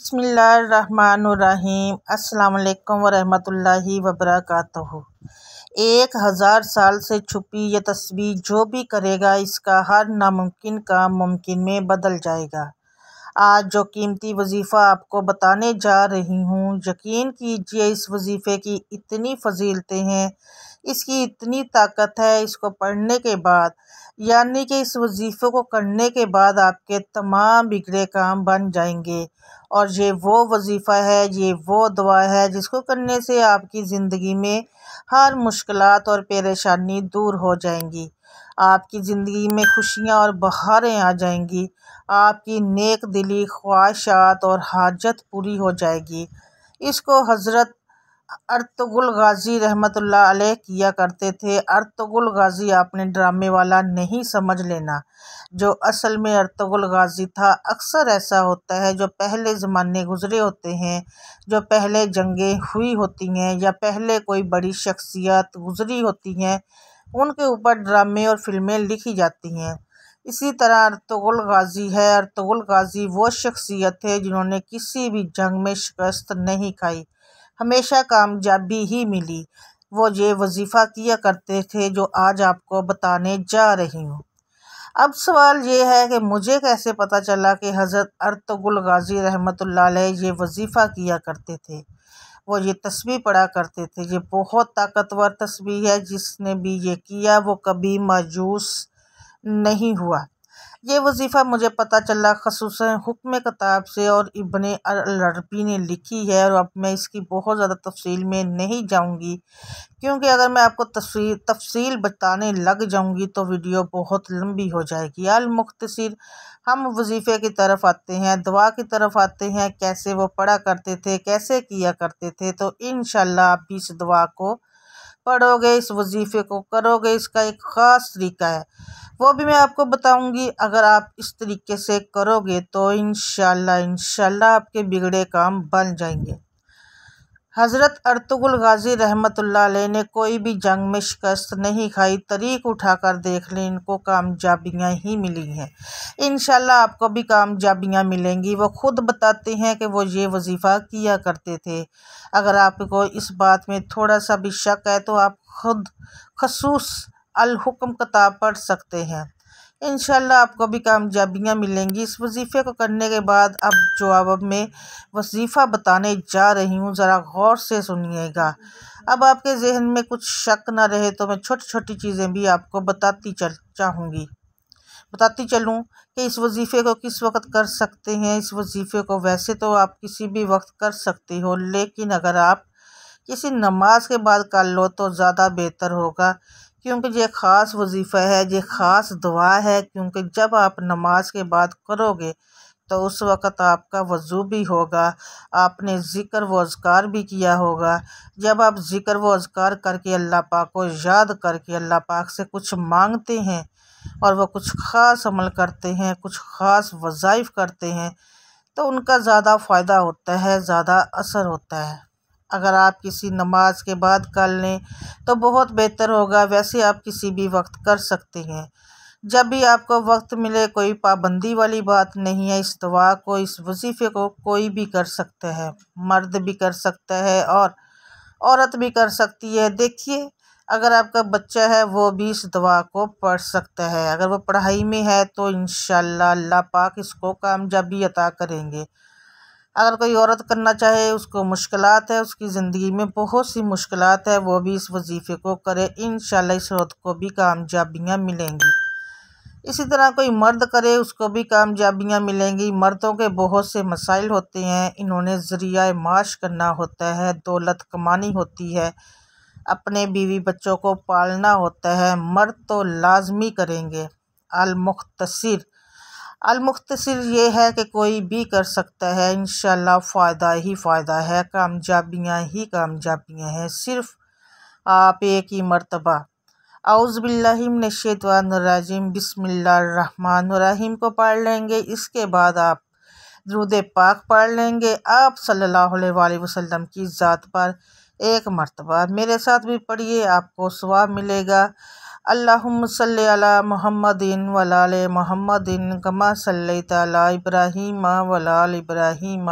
बिस्मिल्लाहिर्रहमानुर्रहीम। अस्सलाम वालेकुम वरहमतुल्लाहि वबरकातुहू। 1000 साल से छुपी ये तस्बीह जो भी करेगा इसका हर नामुमकिन काम मुमकिन में बदल जाएगा। आज जो कीमती वजीफ़ा आपको बताने जा रही हूँ, यकीन कीजिए इस वजीफ़े की इतनी फजीलतें हैं, इसकी इतनी ताकत है। इसको पढ़ने के बाद यानी कि इस वजीफ़े को करने के बाद आपके तमाम बिगड़े काम बन जाएंगे। और ये वो वजीफ़ा है, ये वो दुआ है जिसको करने से आपकी ज़िंदगी में हर मुश्किलात और परेशानी दूर हो जाएंगी। आपकी ज़िंदगी में खुशियाँ और बहारें आ जाएंगी। आपकी नेक दिली ख्वाहिशात और हाजत पूरी हो जाएगी। इसको हज़रत अर्तुगरुल गाज़ी रहमतुल्लाह अलैह किया करते थे। अर्तुगरुल गाज़ी आपने ड्रामे वाला नहीं समझ लेना, जो असल में अर्तुगरुल गाज़ी था। अक्सर ऐसा होता है जो पहले ज़माने गुज़रे होते हैं, जो पहले जंगें हुई होती हैं या पहले कोई बड़ी शख्सियत गुज़री होती हैं, उनके ऊपर ड्रामे और फिल्में लिखी जाती हैं। इसी तरह अर्तुगरुल गाज़ी है। अर्तुगरुल गाज़ी वो शख्सियत है जिन्होंने किसी भी जंग में शिकस्त नहीं खाई, हमेशा कामयाबी ही मिली। वो ये वजीफ़ा किया करते थे जो आज आपको बताने जा रही हूँ। अब सवाल ये है कि मुझे कैसे पता चला कि हज़रत अर्तुगरुल गाज़ी रहमतुल्लाह अलैह ये वजीफ़ा किया करते थे, वो ये तस्बीह पढ़ा करते थे। ये बहुत ताकतवर तस्बीह है, जिसने भी ये किया वो कभी मायूस नहीं हुआ। ये वजीफ़ा मुझे पता चला ख़ुसूसन हुक्म किताब से और इब्ने अल-अरबी ने लिखी है। और अब मैं इसकी बहुत ज़्यादा तफसील में नहीं जाऊंगी, क्योंकि अगर मैं आपको तफसील बताने लग जाऊंगी तो वीडियो बहुत लंबी हो जाएगी। अल-मुख्तसिर हम वजीफ़े की तरफ आते हैं, दुआ की तरफ आते हैं, कैसे वो पढ़ा करते थे, कैसे किया करते थे। तो इंशाल्लाह आप भी इस दुआ को पढ़ोगे, इस वजीफ़े को करोगे। इसका एक ख़ास तरीका है, वो भी मैं आपको बताऊंगी। अगर आप इस तरीके से करोगे तो इंशाल्लाह आपके बिगड़े काम बन जाएंगे। हज़रत अर्तुगरुल गाज़ी रहमतुल्लाह अलैह ने कोई भी जंग में शिकस्त नहीं खाई। तरीक उठाकर देख लें, इनको कामयाबियाँ ही मिली हैं। इंशाल्लाह आपको भी कामयाबियाँ मिलेंगी। वो खुद बताते हैं कि वो ये वजीफ़ा किया करते थे। अगर आपको इस बात में थोड़ा सा भी शक है तो आप खुद खसूस अल हुक्म किताब पढ़ सकते हैं। इंशाल्लाह आपको भी कामयाबियाँ मिलेंगी इस वजीफ़े को करने के बाद। अब मैं वजीफ़ा बताने जा रही हूँ, ज़रा गौर से सुनिएगा। अब आपके जहन में कुछ शक ना रहे तो मैं छोटी छोटी चीज़ें भी आपको बताती चलूँ कि इस वजीफ़े को किस वक्त कर सकते हैं। इस वजीफ़े को वैसे तो आप किसी भी वक्त कर सकते हो, लेकिन अगर आप किसी नमाज के बाद कर लो तो ज़्यादा बेहतर होगा, क्योंकि ये ख़ास वजीफ़ा है, ये ख़ास दुआ है। क्योंकि जब आप नमाज के बाद करोगे तो उस वक़्त आपका वज़ू भी होगा, आपने ज़िक्र व अज़कार भी किया होगा। जब आप ज़िक्र व अज़कार करके अल्लाह पाक को याद करके अल्लाह पाक से कुछ मांगते हैं और वो कुछ ख़ास अमल करते हैं, कुछ ख़ास वज़ाइफ करते हैं, तो उनका ज़्यादा फ़ायदा होता है, ज़्यादा असर होता है। अगर आप किसी नमाज के बाद कर लें तो बहुत बेहतर होगा। वैसे आप किसी भी वक्त कर सकते हैं, जब भी आपको वक्त मिले। कोई पाबंदी वाली बात नहीं है। इस दुआ को, इस वजीफ़े को कोई भी कर सकता है, मर्द भी कर सकता है और औरत भी कर सकती है। देखिए, अगर आपका बच्चा है वो भी इस दुआ को पढ़ सकता है। अगर वो पढ़ाई में है तो इंशाल्लाह अल्लाह पाक इसको कामयाबी अता करेंगे। अगर कोई औरत करना चाहे, उसको मुश्किलात है, उसकी ज़िंदगी में बहुत सी मुश्किलात है, वो भी इस वजीफ़े को करे, इंशाल्लाह इस औरत को भी कामयाबियाँ मिलेंगी। इसी तरह कोई मर्द करे, उसको भी कामयाबियाँ मिलेंगी। मर्दों के बहुत से मसाइल होते हैं, इन्होंने ज़रिया माश करना होता है, दौलत कमानी होती है, अपने बीवी बच्चों को पालना होता है। मर्द तो लाजमी करेंगे। अल-मुख्तसिर ये है कि कोई भी कर सकता है। इंशाल्लाह फ़ायदा ही फ़ायदा है, कामयाबियाँ ही कामयाबियाँ हैं। सिर्फ़ आप एक ही मरतबा औज़ु बिल्लाहि मिनश्शैतानिर्रजीम बिस्मिल्लाहिर्रहमानिर्रहीम को पढ़ लेंगे। इसके बाद आप दुरूद पाक पढ़ लेंगे आप सल्लल्लाहु अलैहि वसल्लम की ज़ात पर एक मरतबा। मेरे साथ भी पढ़िए, आपको सवाब मिलेगा। अल्लाहुम्मा सल्लि अला मुहम्मदिन व आले मुहम्मदिन कमा सल्लैता अला इब्राहीम व आले इब्राहीम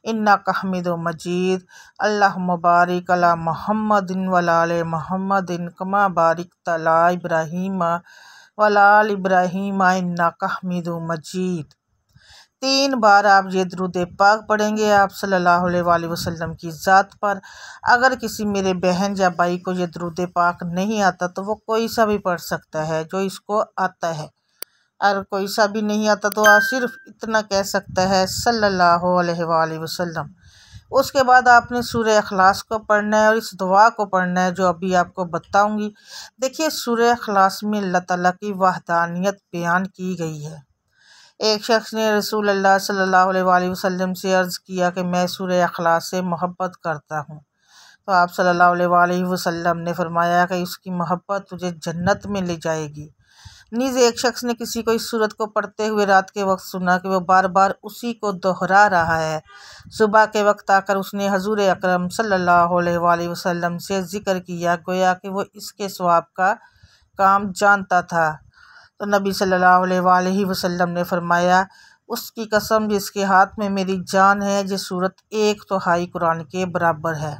इन्नका हमीदुम मजीद। अल्लाहुम्मा बारिक अला मुहम्मदिन व आले मुहम्मदिन कमा बारिकता अला इब्राहीम व आले इब्राहीम इन्नका हमीदुम मजीद। 3 बार आप ये दुरूद पाक पढ़ेंगे आप सल्लल्लाहु अलैहि वसल्लम की ज़ात पर। अगर किसी मेरे बहन या भाई को ये दुरूद पाक नहीं आता तो वो कोई सा भी पढ़ सकता है जो इसको आता है। अगर कोई सा भी नहीं आता तो आप सिर्फ इतना कह सकता है सल्लल्लाहु अलैहि वसल्लम। उसके बाद आपने सूरह इखलास को पढ़ना है और इस दुआ को पढ़ना है जो अभी आपको बताऊंगी। देखिए, सूरह इखलास में अल्लाह ताला की वहदानियत बयान की गई है। एक शख्स ने रसूल अल्लाह सल्लल्लाहु अलैहि वसल्लम से अर्ज़ किया कि मैं सूरह इखलास से मोहब्बत करता हूँ। तो आप सल्लल्लाहु अलैहि वसल्लम ने फरमाया कि उसकी मोहब्बत तुझे जन्नत में ले जाएगी। नीज़ एक शख्स ने किसी को इस सूरत को पढ़ते हुए रात के वक्त सुना कि वो बार बार उसी को दोहरा रहा है। सुबह के वक्त आकर उसने हजूर अकरम सल्लल्लाहु अलैहि वसल्लम से ज़िक्र किया, गोया कि वो इसके सवाब का काम जानता था। तो नबी सल्लल्लाहु अलैहि वसल्लम ने फरमाया, उसकी कसम जिसके हाथ में मेरी जान है, ये सूरत 1/3 कुरान के बराबर है।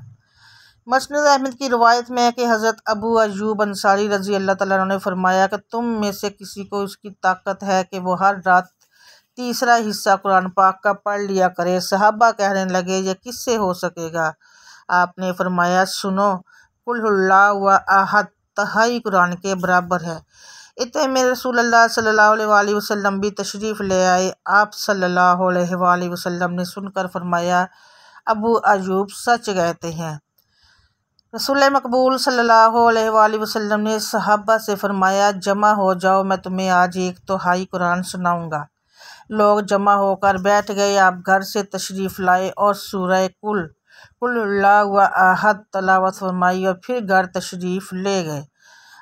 मस्नद अहमद की रवायत में है कि हज़रत अबू अयूब अंसारी रज़ी अल्लाह तआला अन्हु ने फरमाया कि तुम में से किसी को उसकी ताकत है कि वो हर रात तीसरा हिस्सा कुरान पाक का पढ़ लिया करे। सहाबा कहने लगे, ये किससे हो सकेगा? आपने फरमाया, सुनो, कुल हुवल्लाहु व अहद 3 कुरान के बराबर है। इतने में रसूलुल्लाह सल्लल्लाहु अलैहि वसल्लम भी तशरीफ़ ले आए। आप सल्लल्लाहु अलैहि वसल्लम ने सुनकर फरमाया, अबू अयूब सच कहते हैं। रसूल मकबूल सल्लल्लाहु अलैहि वसल्लम ने सहाबा से फरमाया, जमा हो जाओ, मैं तुम्हें आज 1/3 कुरान सुनाऊंगा। लोग जमा होकर बैठ गए। आप घर से तशरीफ़ लाए और सूरह कुल हुवल्लाहु अहद तलावत फरमाई और फिर घर तशरीफ़ ले गए।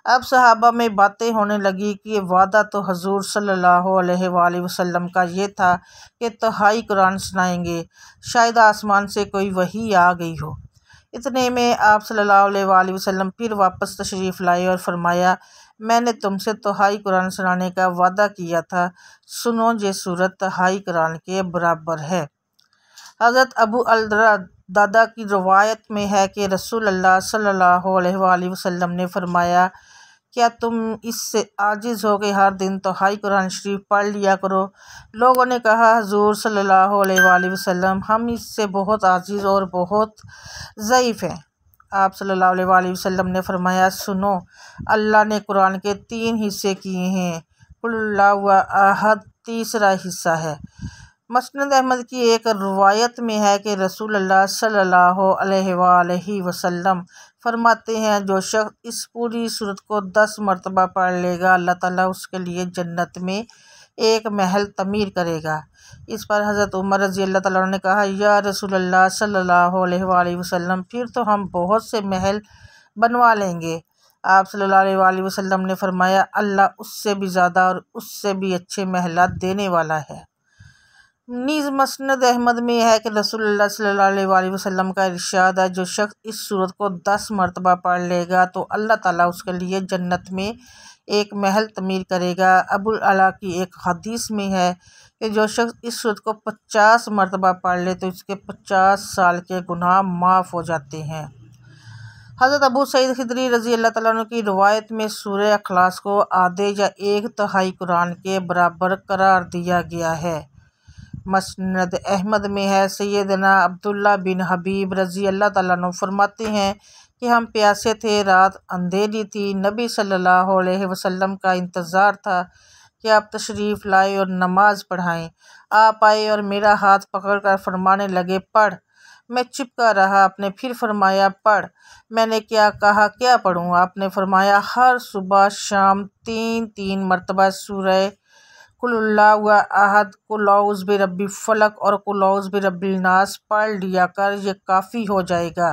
अब सहाबा में बातें होने लगी कि वादा तो हजूर सल्लल्लाहु अलैहि वसल्लम का ये था कि 3 कुरान सुनाएंगे, शायद आसमान से कोई वही आ गई हो। इतने में आप सल्लल्लाहु अलैहि वसल्लम फिर वापस तशरीफ़ लाए और फरमाया, मैंने तुमसे 3 कुरान सुनाने का वादा किया था, सुनो, ये सूरत 3 कुरान के बराबर है। हज़रत अबू दादा की रवायत में है कि रसूल अल्लाह सल्लल्लाहु अलैहि वसल्लम ने फरमाया, क्या तुम इससे आजिज़ हो कि हर दिन 3 कुरान शरीफ पढ़ लिया करो? लोगों ने कहा, हजूर सल्लल्लाहु अलैहि वसल्लम, हम इससे बहुत आजिज़ और बहुत ज़ईफ़ हैं। आप सल्लल्लाहु अलैहि वसल्लम ने फरमाया, सुनो, अल्लाह ने कुरान के 3 हिस्से किए हैं, कुल हुवल्लाहु अहद तीसरा हिस्सा है। मस्नद अहमद की एक रवायत में है कि रसूलुल्लाह सल्लल्लाहु अलैहि वसल्लम फरमाते हैं, जो शख्स इस पूरी सूरत को 10 मरतबा पढ़ लेगा, अल्लाह ताला उसके लिए जन्नत में एक महल तमीर करेगा। इस पर हज़रत उमर रज़ी अल्लाह ताला ने कहा, या रसूलुल्लाह सल्लल्लाहु अलैहि वसल्लम, फिर तो हम बहुत से महल बनवा लेंगे। आप सल्लल्लाहु अलैहि वसल्लम ने फरमाया, अल्लाह उससे भी ज़्यादा और उससे भी अच्छे महलात देने वाला है। नीज़ मस्नद अहमद में है कि रसूलुल्लाह सल्लल्लाहु अलैहि वसल्लम का इरशाद है, जो शख्स इस सूरत को 10 मरतबा पढ़ लेगा तो अल्लाह ताला उसके लिए जन्नत में एक महल तमीर करेगा। अबुल अला की एक हदीस में है कि जो शख्स इस सूरत को 50 मरतबा पढ़ ले तो इसके 50 साल के गुनाह माफ़ हो जाते हैं। हज़रत अबू सईद खिदरी रज़ी अल्लाह तआला अन्हु की रवायत में सूरह इखलास को आधे या 1/3 कुरान के बराबर करार दिया गया है। मस्नद अहमद में है, सैयदना अब्दुल्ला बिन हबीब रज़ी अल्लाह तआला अन्हु फरमाते हैं कि हम प्यासे थे, रात अंधेरी थी, नबी सल्लल्लाहु अलैहि वसल्लम का इंतज़ार था कि आप तशरीफ़ लाए और नमाज पढ़ाएं। आप आए और मेरा हाथ पकड़कर फरमाने लगे, पढ़। मैं चिपका रहा। आपने फिर फरमाया, पढ़। मैंने क्या कहा, क्या पढ़ूँ? आपने फरमाया, हर सुबह शाम 3-3 मरतबा सूरह कुल हुवल्लाहु अहद, कुल औज़ु बिरब्बिल फलक और कुल औज़ु बिरब्बिन नास पढ़ लिया कर, ये काफ़ी हो जाएगा।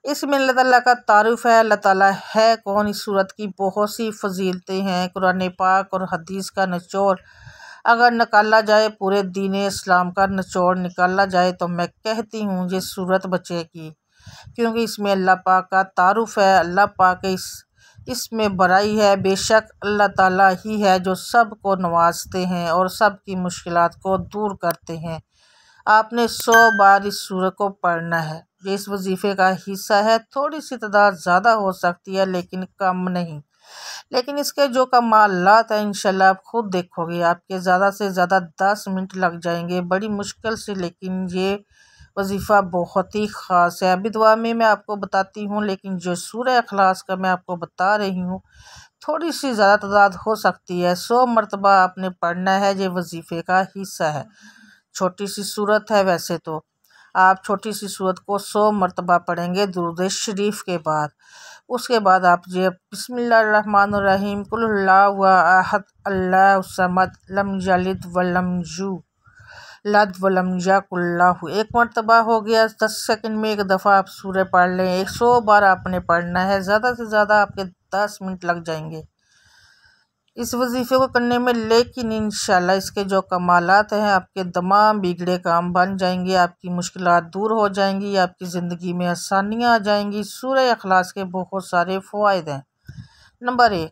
इसमें अल्लाह ताला का तारुफ है। अल्लाह ताला है कौन? इस सूरत की बहुत सी फजीलतें हैं। कुरान पाक और हदीस का निचोड़ अगर निकाला जाए, पूरे दीन इस्लाम का निचोड़ निकाला जाए, तो मैं कहती हूँ ये सूरत बचेगी, क्योंकि इसमें अल्लाह पाक का तारुफ है। अल्लाह पाक इस इसमें बड़ाई है, बेशक अल्लाह ताला ही है जो सब को नवाजते हैं और सब की मुश्किलात को दूर करते हैं। आपने 100 बार इस सूरत को पढ़ना है। ये इस वजीफ़े का हिस्सा है। थोड़ी सी तादाद ज़्यादा हो सकती है लेकिन कम नहीं। लेकिन इसके जो कमालात हैं इंशाल्लाह आप खुद देखोगे। आपके ज़्यादा से ज़्यादा 10 मिनट लग जाएंगे बड़ी मुश्किल से, लेकिन ये वजीफ़ा बहुत ही ख़ास है। अभी दुआ में मैं आपको बताती हूँ, लेकिन जो सूरह इखलास का मैं आपको बता रही हूँ थोड़ी सी ज़्यादा तादाद हो सकती है। 100 मरतबा आपने पढ़ना है। ये वजीफ़े का हिस्सा है। छोटी सी सूरत है वैसे तो। आप छोटी सी सूरत को 100 मरतबा पढ़ेंगे दुरूद शरीफ के बाद। उसके बाद आप ये बिस्मिल्लाहिर्रहमानिर्रहीम कुल हुवल्लाहु अहद अल्लाहु समद लम यलिद वलम यूलद वलम यकुल लहू। 1 मरतबा हो गया। 10 सेकंड में 1 दफ़ा आप सूरह पढ़ लें। 100 बार आपने पढ़ना है। ज़्यादा से ज़्यादा आपके 10 मिनट लग जाएंगे इस वजीफ़े को करने में, लेकिन इंशाल्लाह इसके जो कमालात हैं आपके तमाम बिगड़े काम बन जाएंगे, आपकी मुश्किलात दूर हो जाएंगी, आपकी ज़िंदगी में आसानियाँ आ जाएंगी। सूरह इखलास के बहुत सारे फ़वाइद हैं। नंबर 1,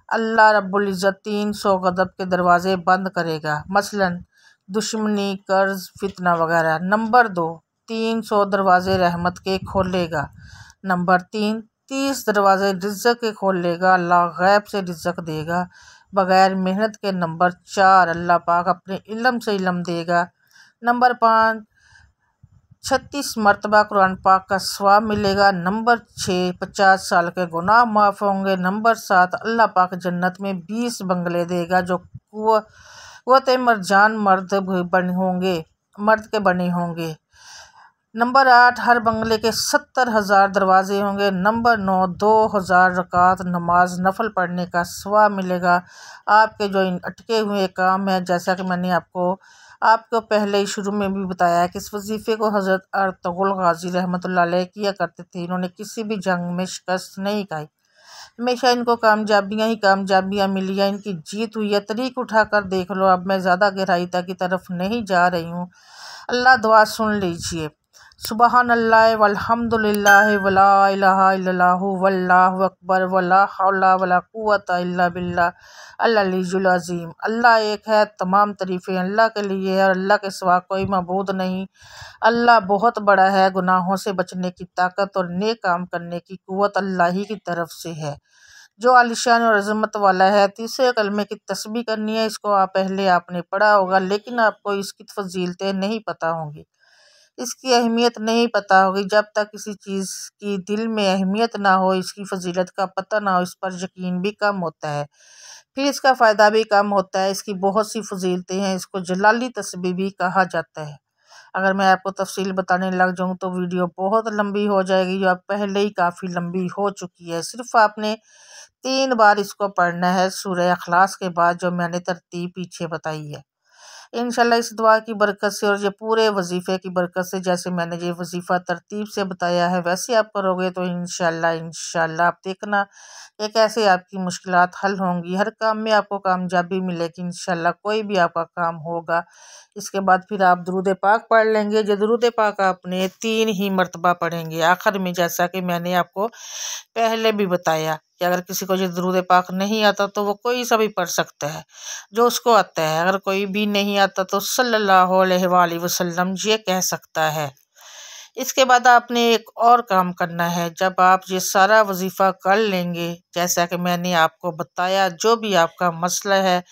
अल्लाह रब्बुल इज़्ज़त 300 गज़ब के दरवाज़े बंद करेगा, मसलन दुश्मनी, कर्ज़, फितना वगैरह। नंबर 2, 300 दरवाज़े रहमत के खोलेगा। नंबर 3, 30 दरवाज़े रिज़्क़ के खोलेगा। अल्लाह गैब से रिज़्क़ देगा बग़ैर मेहनत के। नंबर 4, अल्लाह पाक अपने इल्म से इल्म देगा। नंबर 5, 36 मरतबा कुरान पाक का सवाब मिलेगा। नंबर 6, 50 साल के गुनाह माफ़ होंगे। नंबर 7, अल्लाह पाक जन्नत में 20 बंगले देगा जो कुव्वत मरजान मर्द के बने होंगे। नंबर 8, हर बंगले के 70,000 दरवाजे होंगे। नंबर 9, 2000 रकात नमाज नफल पढ़ने का सवाब मिलेगा। आपके जो इन अटके हुए काम हैं, जैसा कि मैंने आपको पहले ही शुरू में भी बताया है कि इस वजीफ़े को हज़रत अर्तुग़रुल गाज़ी रहमतुल्लाह अलैह किया करते थे। इन्होंने किसी भी जंग में शिकस्त नहीं खाई। हमेशा इनको कामयाबियाँ ही कामयाबियाँ मिली हैं। इनकी जीत हुई है। तरीक उठाकर देख लो। अब मैं ज़्यादा गहराई की तरफ नहीं जा रही हूँ। अल्लाह दुआ सुन लीजिए। सुबहानल्लाह वल्हम्दुलिल्लाह वला इलाहा इल्लल्लाहु वल्लाहु अकबर वला हौला वला कुव्वता इल्ला बिल्लाह अल अलीयुल अज़ीम। अल्लाह एक है, तमाम तारीफ़ें अल्लाह के लिए है और अल्लाह के सिवा कोई मबूद नहीं। अल्लाह बहुत बड़ा है। गुनाहों से बचने की ताकत और नेक काम करने की कुव्वत अल्लाह ही की तरफ से है जो आलिशान और अज़मत वाला है। तीसरे कलमे की तस्बीह करनी है। इसको पहले आपने पढ़ा होगा, लेकिन आपको इसकी फजीलतें नहीं पता होंगी, इसकी अहमियत नहीं पता होगी। जब तक किसी चीज़ की दिल में अहमियत ना हो, इसकी फजीलत का पता ना हो, इस पर यकीन भी कम होता है, फिर इसका फ़ायदा भी कम होता है। इसकी बहुत सी फजीलतें हैं। इसको जलाली तस्बीह भी कहा जाता है। अगर मैं आपको तफसील बताने लग जाऊँ तो वीडियो बहुत लंबी हो जाएगी, जो अब पहले ही काफ़ी लंबी हो चुकी है। सिर्फ आपने 3 बार इसको पढ़ना है सूरह इखलास के बाद, जो मैंने तरतीब पीछे बताई है। इंशाल्लाह इस दुआ की बरकत से और ये पूरे वजीफ़े की बरकत से, जैसे मैंने ये वजीफ़ा तरतीब से बताया है वैसे आप करोगे तो इंशाल्लाह आप देखना कि कैसे आपकी मुश्किलात हल होंगी। हर काम में आपको कामयाबी मिलेगी इंशाल्लाह। कोई भी आपका काम होगा। इसके बाद फिर आप दुरूद पाक पढ़ लेंगे। जो दुरूद पाक आपने 3 ही मरतबा पढ़ेंगे आखिर में, जैसा कि मैंने आपको पहले भी बताया कि अगर किसी को ये दुरूद पाक नहीं आता तो वो कोई सा भी पढ़ सकता है जो उसको आता है। अगर कोई भी नहीं आता तो सल्लल्लाहु अलैहि वसल्लम ये कह सकता है। इसके बाद आपने एक और काम करना है। जब आप ये सारा वजीफ़ा कर लेंगे, जैसा कि मैंने आपको बताया, जो भी आपका मसला है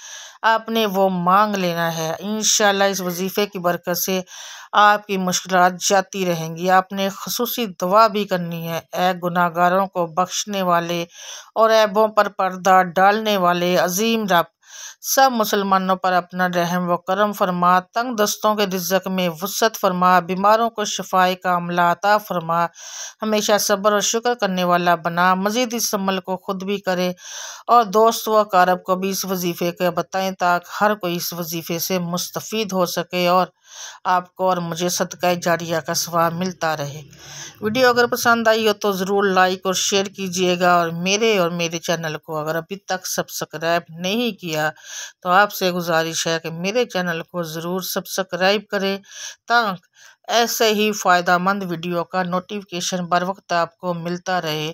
आपने वो मांग लेना है। इंशाल्लाह इस वजीफ़े की बरकत से आपकी मुश्किलात जाती रहेंगी। आपने ख़ुसूसी दुआ भी करनी है। ऐ गुनाहगारों को बख्शने वाले और ऐबों पर पर्दा डालने वाले अजीम रब, सब मुसलमानों पर अपना रहम व करम फरमा, तंग दस्तों के रिज़्क़ में वुसअत फरमा, बीमारों को शिफाए कामिला अता फरमा, हमेशा सब्र और शुक्र करने वाला बना। मज़ीद इस अमल को खुद भी करे और दोस्त व कारब को भी इस वजीफ़े के बताएं, ताकि हर कोई इस वजीफ़े से मुस्तफ़ीद हो सके और आपको और मुझे सदका जारिया का सवाब मिलता रहे। वीडियो अगर पसंद आई हो तो ज़रूर लाइक और शेयर कीजिएगा और मेरे चैनल को अगर अभी तक सब्सक्राइब नहीं किया तो आपसे गुजारिश है कि मेरे चैनल को ज़रूर सब्सक्राइब करें, ताकि ऐसे ही फ़ायदेमंद वीडियो का नोटिफिकेशन बर वक्त आपको मिलता रहे।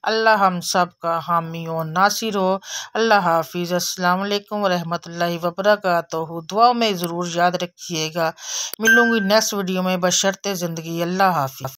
अल्लाह हम सब का हामी और नासिर हो। अल्लाह हाफिज़। अस्सलाम वालेकुम वरहमतुल्लाहि वबरकातुहू। दुआ में ज़रूर याद रखिएगा। मिलूँगी नेक्स्ट वीडियो में बशर्ते ज़िंदगी। अल्लाह हाफिज़।